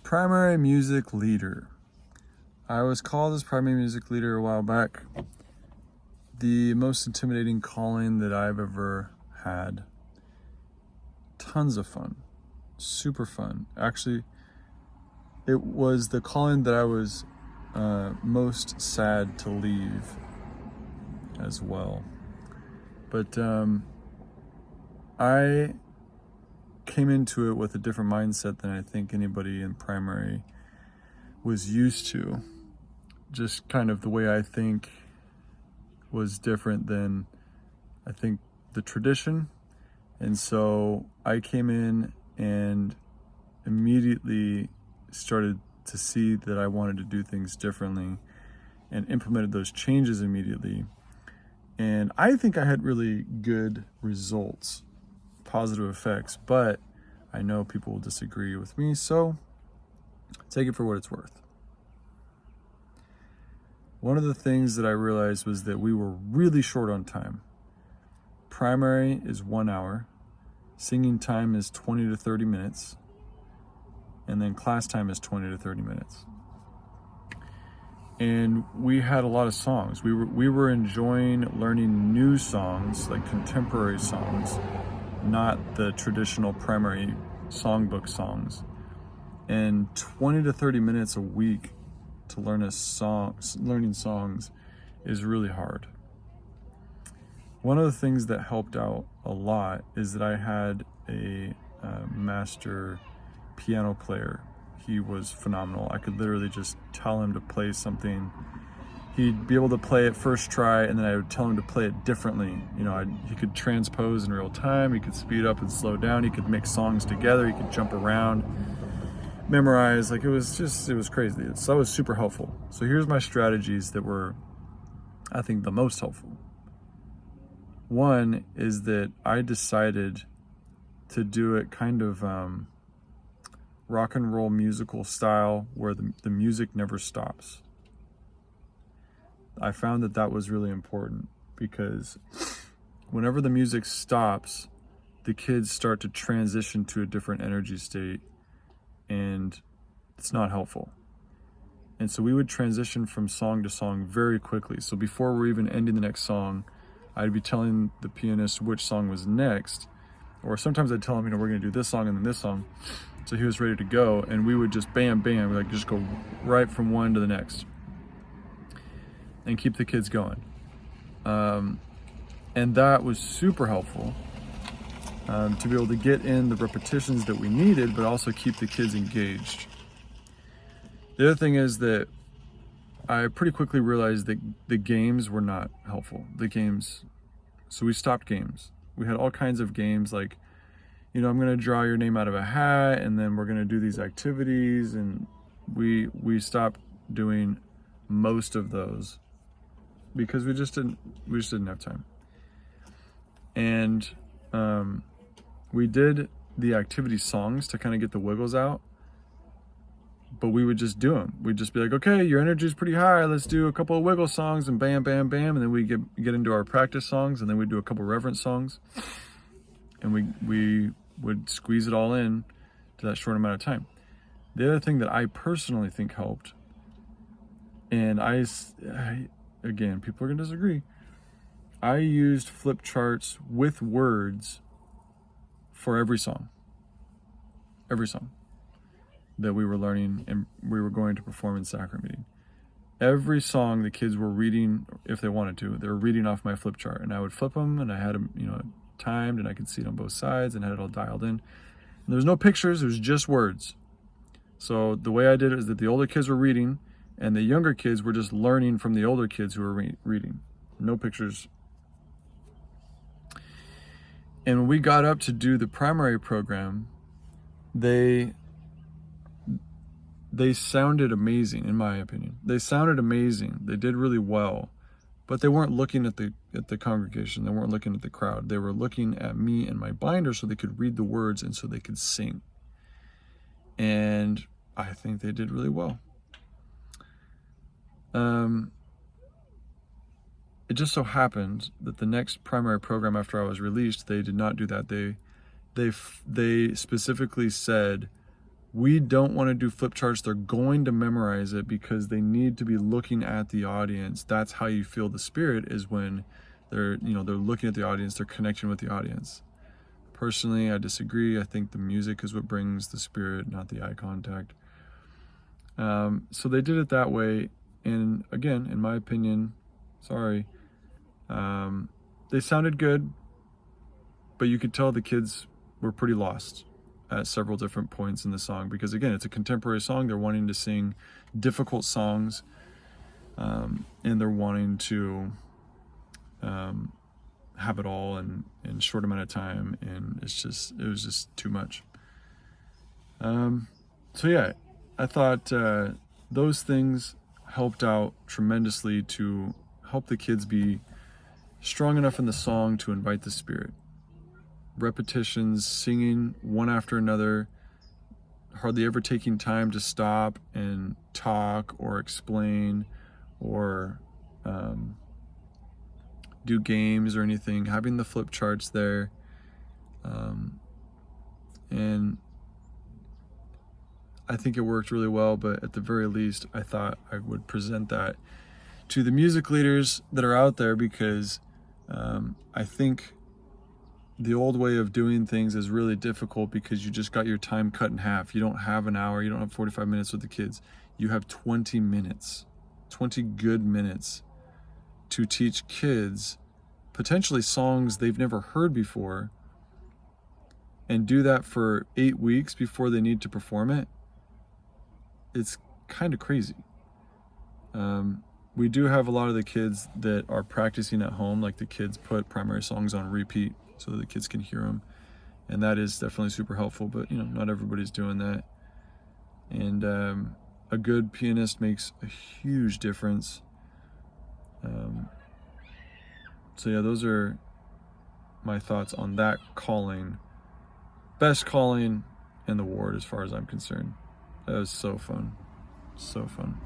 Primary music leader. I was called as primary music leader a while back. The most intimidating calling that I've ever had. Tons of fun. Super fun. Actually, it was the calling that I was most sad to leave as well. But I came into it with a different mindset than I think anybody in primary was used to. Just kind of the way I think was different than I think the tradition. And so I came in and immediately started to see that I wanted to do things differently and implemented those changes immediately. And I think I had really good results, positive effects, but I know people will disagree with me, so take it for what it's worth. One of the things that I realized was that we were really short on time. Primary is 1 hour, singing time is 20 to 30 minutes, and then class time is 20 to 30 minutes. And we had a lot of songs. We were enjoying learning new songs, like contemporary songs, not the traditional primary songbook songs. And 20 to 30 minutes a week to learn learning songs is really hard. One of the things that helped out a lot is that I had a master piano player. He was phenomenal. I could literally just tell him to play something. He'd be able to play it first try, and then I would tell him to play it differently. He could transpose in real time. He could speed up and slow down. He could mix songs together. He could jump around, memorize. It was crazy. So that was super helpful. So here's my strategies that were, I think, the most helpful. One is that I decided to do it kind of rock and roll musical style where the music never stops. I found that was really important because whenever the music stops, the kids start to transition to a different energy state, and it's not helpful. And so we would transition from song to song very quickly. So before we're even ending the next song, I'd be telling the pianist which song was next, or sometimes I'd tell him, we're gonna do this song and then this song. So he was ready to go, and we would just bam, bam, just go right from one to the next and keep the kids going. And that was super helpful to be able to get in the repetitions that we needed, but also keep the kids engaged. The other thing is that I pretty quickly realized that the games were not helpful. So we stopped games. We had all kinds of games like, I'm gonna draw your name out of a hat, and then we're gonna do these activities, and we stopped doing most of those because we just didn't have time. And we did the activity songs to kind of get the wiggles out, but we would just do them. We'd just be like, okay, your energy is pretty high, let's do a couple of wiggle songs, and bam, bam, bam, and then we get into our practice songs, and then we do a couple reverence songs, and we would squeeze it all in to that short amount of time. The other thing that I personally think helped, and I again, people are gonna disagree, I used flip charts with words for every song that we were learning and we were going to perform in sacrament meeting. Every song the kids were reading, if they wanted to, they were reading off my flip chart, and I would flip them, and I had them, timed, and I could see it on both sides and had it all dialed in. And there was no pictures, it was just words. So the way I did it is that the older kids were reading, and the younger kids were just learning from the older kids who were reading. No pictures. And when we got up to do the primary program, they sounded amazing, in my opinion. They sounded amazing. They did really well, but they weren't looking at the congregation. They weren't looking at the crowd. They were looking at me and my binder so they could read the words and so they could sing. And I think they did really well. It just so happened that the next primary program after I was released, they did not do that. They specifically said, We don't want to do flip charts. They're going to memorize it because they need to be looking at the audience. That's how you feel the Spirit, is when they're looking at the audience, they're connecting with the audience. Personally, I disagree. I think the music is what brings the Spirit, not the eye contact. So they did it that way. And again, in my opinion, sorry, they sounded good, but you could tell the kids were pretty lost at several different points in the song, because again, it's a contemporary song. They're wanting to sing difficult songs, and they're wanting to have it all in a short amount of time, and it was just too much. So yeah, I thought those things helped out tremendously to help the kids be strong enough in the song to invite the Spirit. Repetitions, singing one after another, hardly ever taking time to stop and talk or explain or do games or anything, having the flip charts there. And I think it worked really well, but at the very least, I thought I would present that to the music leaders that are out there, because I think the old way of doing things is really difficult, because you just got your time cut in half. You don't have an hour, you don't have 45 minutes with the kids. You have 20 minutes, 20 good minutes to teach kids potentially songs they've never heard before, and do that for 8 weeks before they need to perform it. It's kind of crazy. We do have a lot of the kids that are practicing at home, like the kids put primary songs on repeat so that the kids can hear them, and that is definitely super helpful, but not everybody's doing that. And a good pianist makes a huge difference. So yeah, those are my thoughts on that calling. Best calling in the ward as far as I'm concerned. That was so fun. So fun.